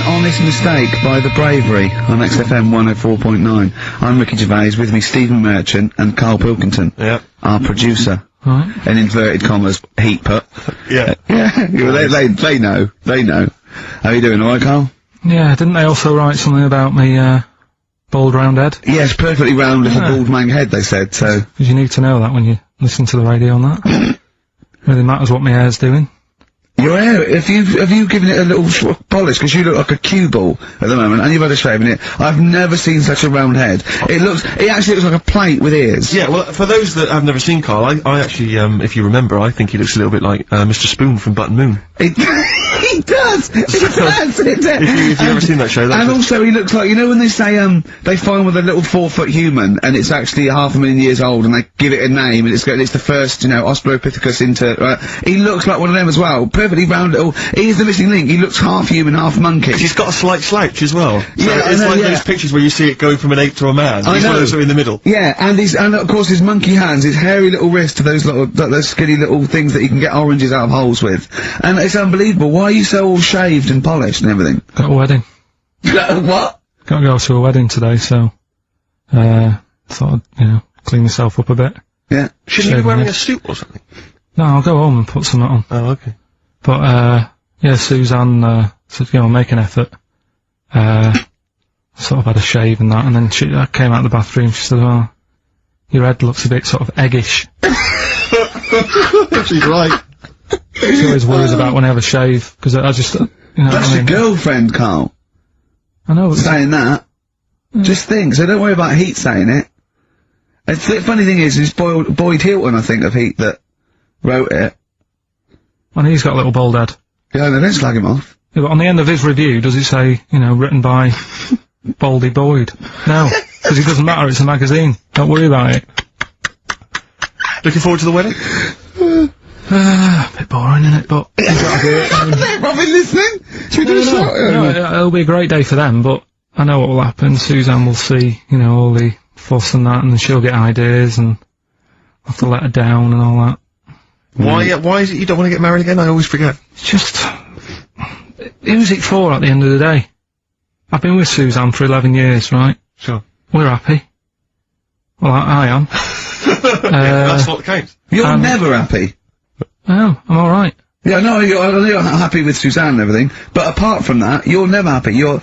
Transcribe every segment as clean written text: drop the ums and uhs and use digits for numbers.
honest mistake by The Bravery on XFM 104.9. I'm Ricky Gervais, with me Stephen Merchant and Karl Pilkington. Yep. Our producer. Right. In inverted commas, heat put. Yeah. Yeah, they know. They know. How you doing, alright, Karl? Yeah, didn't they also write something about me, bald round head? Yes, perfectly round little bald man head, they said, so. Because you need to know that when you listen to the radio on that. Really matters what my hair's doing. Your hair, have you given it a little polish? Because you look like a cue ball at the moment, and you've had a shave in it. I've never seen such a round head. It actually looks like a plate with ears. Yeah, well, for those that have never seen Karl, I actually, if you remember, I think he looks a little bit like, Mr. Spoon from Button Moon. He does! He does! If you've ever seen that show, and also he looks like, you know when they say, they find with a little 4-foot human, and it's actually 500,000 years old, and they give it a name, and it's the first, you know, Australopithecus he looks like one of them as well. Perfectly round little, he's the missing link, he looks half human, half monkey. He's got a slight slouch as well. So yeah, it's like those pictures where you see it going from an ape to a man. He's one of those in the middle. Yeah, and of course his monkey hands, his hairy little wrist to those skinny little things that you can get oranges out of holes with. And it's unbelievable. Why are you so all shaved and polished and everything? Got a wedding. What? Got to go to a wedding today, so, thought I'd, you know, clean myself up a bit. Yeah. Shouldn't you be wearing a suit or something? No, I'll go home and put something on. Oh, okay. But, yeah, Suzanne, said, you know, make an effort. Sort of had a shave and that, and then I came out of the bathroom, she said, oh, your head looks a bit sort of eggish. She's right. She always worries about when I have a shave, because I just, you know. That's your girlfriend, Karl. I know. Saying that. Just think, so don't worry about Heat saying it. The funny thing is, it's Boyd Hilton, I think, of Heat that wrote it. Well, he's got a little bald head. Yeah, no, don't slag him off. Yeah, but on the end of his review, does it say, you know, written by Baldy Boyd? No, because it doesn't matter, it's a magazine. Don't worry about it. Looking forward to the wedding? A bit boring, isn't it? But you've got to do it. Robin listening? Should we do a shot? No, it'll be a great day for them, but I know what will happen. Suzanne will see, you know, all the fuss and that, and then she'll get ideas, and I'll have to let her down and all that. Why is it you don't want to get married again? I always forget. It's just, who's it for at the end of the day? I've been with Suzanne for 11 years, right? Sure. We're happy. Well, I am. Yeah, that's what counts. You're never happy. Oh, I'm alright. Yeah, no, you're happy with Suzanne and everything, but apart from that, you're never happy. You're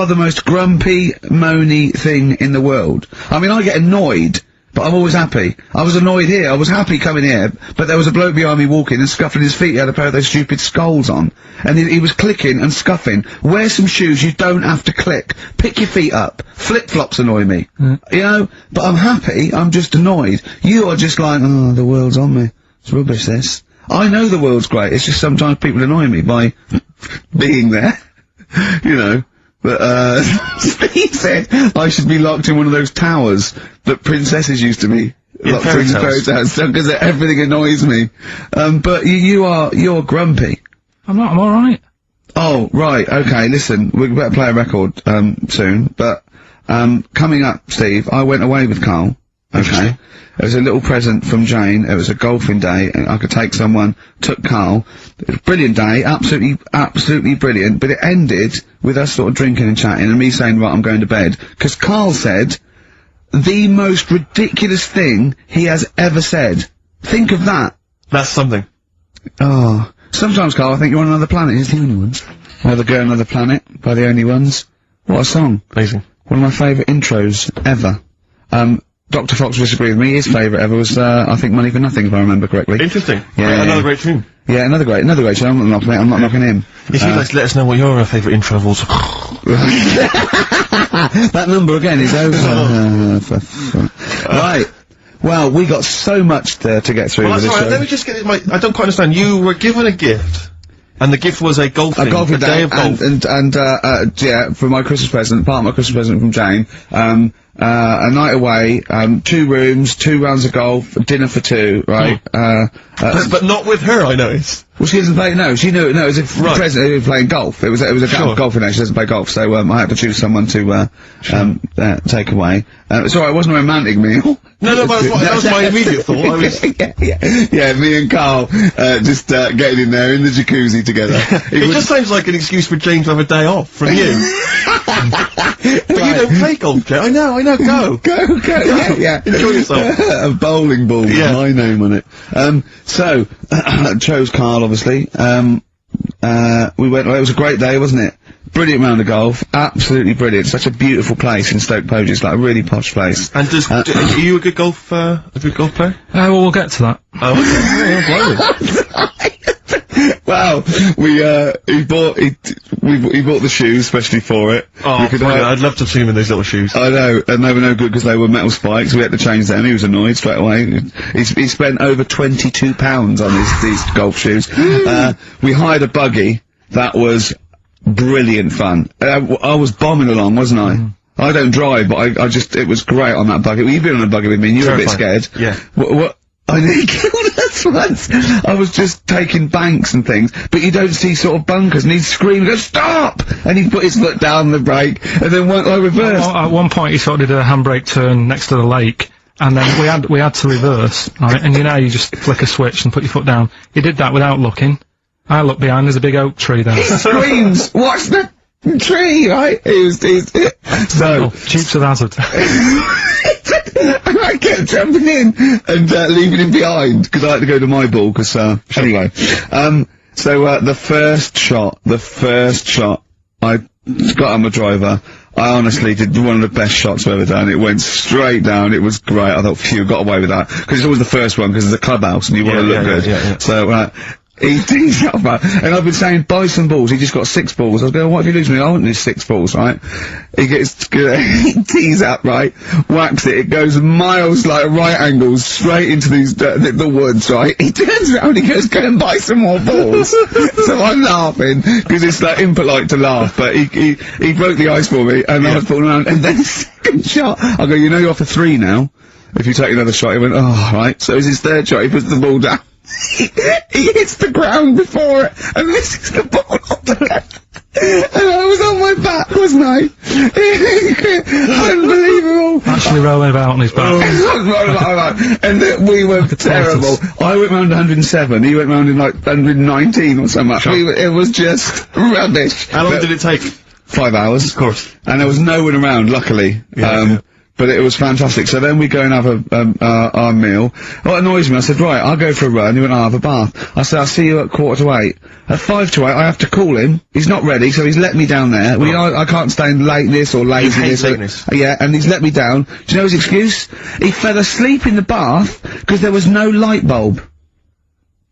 the most grumpy, moany thing in the world. I mean, I get annoyed, but I'm always happy. I was annoyed here, I was happy coming here, but there was a bloke behind me walking and scuffling his feet. He had a pair of those stupid skulls on. And he was clicking and scuffing. Wear some shoes, you don't have to click. Pick your feet up. Flip-flops annoy me. You know? But I'm happy, I'm just annoyed. You are just like, oh, the world's on me. It's rubbish, this. I know the world's great, it's just sometimes people annoy me by being there. You know. But, Steve said I should be locked in one of those towers that princesses used to be locked in fairy tales, because everything annoys me. But you're grumpy. I'm not, I'm alright. Oh, right, okay, listen, we better play a record, soon, but, coming up, Steve, I went away with Karl. Okay. It was a little present from Jane. It was a golfing day, and I could take someone. Took Karl. It was a brilliant day, absolutely brilliant. But it ended with us sort of drinking and chatting, and me saying, "Right, I'm going to bed." Because Karl said the most ridiculous thing he has ever said. Think of that. That's something. Oh, sometimes, Karl, I think you're on another planet. He's the only ones. Another Girl, Another Planet by the Only Ones. What a song! Amazing. One of my favourite intros ever. Dr. Fox disagreed with me. His favourite ever was, I think, Money for Nothing, if I remember correctly. Interesting. Yeah. Another great tune. Yeah, another great tune. I'm not knocking him. If you'd like to let us know what your favourite intro was. That number again is over. Right. Well, we got so much to get through with this show. Let me just get I don't quite understand. You were given a gift. And the gift was a golfing day of golf. Yeah, for my Christmas present, part of my Christmas present from Jane, a night away, 2 rooms, 2 rounds of golf, dinner for 2, right? But not with her, I noticed. Well, she doesn't play. No, she knew. No, it was a present who was playing golf. It was a golfing night. She doesn't play golf, so I had to choose someone to take away. It's alright. It wasn't a romantic meal. No, that was my immediate thought. I was. Yeah. Me and Carl just getting in there in the jacuzzi together. It just sounds like an excuse for James to have a day off from you. But you don't play golf, Joe. I know. Go. Yeah. Enjoy yourself. A bowling ball with Yeah. my name on it. So chose Carl, obviously. We went. Well, it was a great day, wasn't it? Brilliant round of golf. Absolutely brilliant. Such a beautiful place in Stoke Poges. It's like a really posh place. And are you a good golf player? Well, we'll get to that. Oh, okay. Well, he bought the shoes especially for it. Oh, Because I'd love to see him in those little shoes. I know, and they were no good because they were metal spikes. We had to change them. He was annoyed straight away. He spent over £22 on these golf shoes. We hired a buggy that was brilliant fun. I was bombing along, wasn't I? I don't drive, but it was great on that buggy. Well, you've been on a buggy with me, and you were a bit scared. Yeah. What? I nearly killed us once. I was just taking banks and things, but you don't see sort of bunkers, and he'd scream, go, stop! And he'd put his foot down the brake, and then I reversed. At one point, he sort of did a handbrake turn next to the lake, and then we had to reverse, right? And you know, you just flick a switch and put your foot down. He did that without looking. I looked behind, there's a big oak tree there. Screams, watch the tree, right? So, Dukes of Hazzard. I kept jumping in and leaving him behind because I had to go to my ball. Anyway, so the first shot, I got on the driver. I honestly did one of the best shots I've ever done. It went straight down. It was great. I thought, phew, got away with that because it's always the first one because it's a clubhouse and you want to look good. Yeah. So. He tees up, man. And I've been saying, buy some balls. He just got 6 balls. I was going, what if you lose me? I want these 6 balls, right? He tees up, right? Whacks it. It goes miles, like, right angles, straight into these, the woods, right? He turns around, he goes, go and buy some more balls. So I'm laughing, because it's, like, impolite to laugh, but he broke the ice for me, and I was falling around, and then second shot, I go, you know you're off for 3 now. If you take another shot, he went, oh, right. So it's his 3rd shot, he puts the ball down. He hits the ground before it and misses the ball altogether. And I was on my back, wasn't I? Unbelievable. Actually rolling about on his back. And we were terrible. I went round 107, he went round in like 119 or something. Sure. It was just rubbish. How long did it take? 5 hours. Of course. And there was no one around, luckily. But it was fantastic. So then we go and have our meal. What annoys me, I said, right, I'll go for a run. He went, I'll have a bath. I said, I'll see you at 7:45. At 7:55, I have to call him. He's not ready, so he's let me down there. I can't stand lateness or laziness. Yeah, and he's let me down. Do you know his excuse? He fell asleep in the bath because there was no light bulb.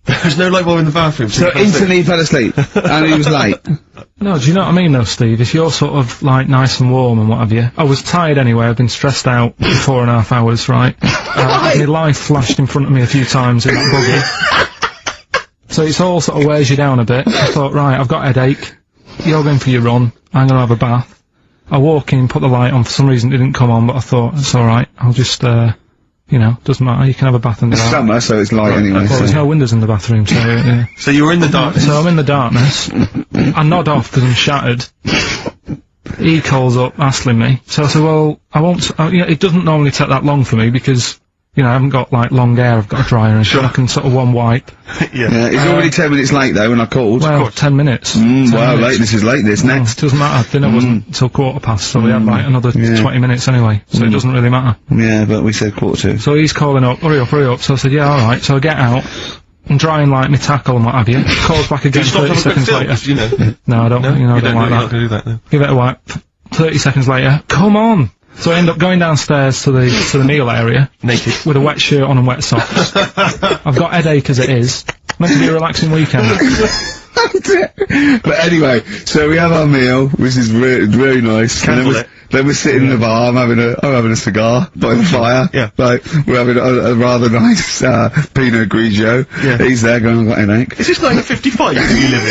There's no light bulb in the bathroom. So instantly he fell asleep. And he was late. No, do you know what I mean though, Steve? If you're sort of, like, nice and warm and what have you. I was tired anyway, I've been stressed out for 4.5 hours, right? My life flashed in front of me a few times in that buggy. So it's all sort of wears you down a bit. I thought, right, I've got a headache. You're going for your run. I'm gonna have a bath. I walk in, put the light on, for some reason it didn't come on, but I thought, it's alright, I'll just, you know, doesn't matter, you can have a bath in the dark. It's summer, so it's light anyway. Well, there's no windows in the bathroom, so, yeah. So you were in the darkness? So I'm in the darkness. I nod off because I'm shattered. He calls up, asking me. So I said, well, I won't, you know, it doesn't normally take that long for me because, you know, I haven't got, like, long hair, I've got a dryer and Sure. I can sort of one wipe. Yeah, he's already 10 minutes late though when I called. Well, 10 minutes. 10 wow, minutes. lateness is lateness. Well, Next. it doesn't matter, dinner wasn't till 7:15, so we had, like, another 20 minutes anyway, so it doesn't really matter. Yeah, but we said 7:45. So he's calling up, hurry up, so I said, yeah, alright, so I get out, and drying, like, my tackle and what have you, calls back again 30 seconds later. You know. No, I don't, No? you know, I You don't like you're that. not gonna do that, no. Give it a wipe. 30 seconds later, come on! So I end up going downstairs to the meal area. Naked. With a wet shirt on and wet socks. I've got headache as it is. Meant to be a relaxing weekend. But anyway, so we have our meal, which is really nice. And then we're sitting in the bar, I'm having a cigar by the fire. Yeah. Like, we're having a rather nice, Pinot Grigio. Yeah. He's there going, I've got an headache. Is this 1955 that you live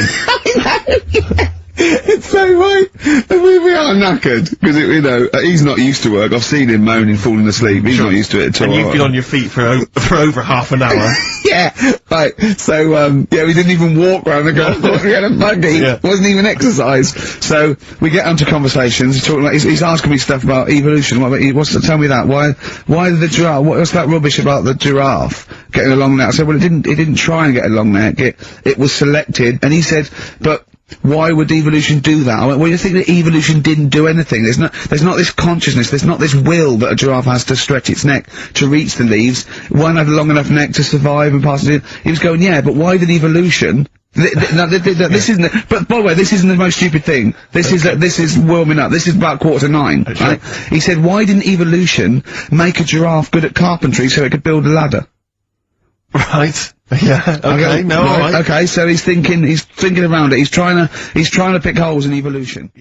in? It's so right. And we were I'm knackered, because, you know, he's not used to work. I've seen him moaning, falling asleep. He's not used to it at all. And you've been on your feet for over half an hour. Yeah, right. So, yeah, we didn't even walk round the golf course. We had a buggy. Yeah. Wasn't even exercise. So, we get onto conversations. He's talking like, he's asking me stuff about evolution. Tell me that. Why the giraffe? What's that rubbish about the giraffe getting a long neck? I said, well, it didn't try and get a long neck. It was selected. And he said, but why would evolution do that? I went, well, you think that evolution didn't do anything? There's not this consciousness, there's not this will that a giraffe has to stretch its neck to reach the leaves. One had a long enough neck to survive and pass it in. He was going, yeah, but why did evolution? This isn't. But by the way, this isn't the most stupid thing. This is warming up. This is about 8:45. Right? He said, why didn't evolution make a giraffe good at carpentry so it could build a ladder? Right. Yeah. Okay. No. All right. Okay. So he's thinking around it. He's trying to pick holes in evolution.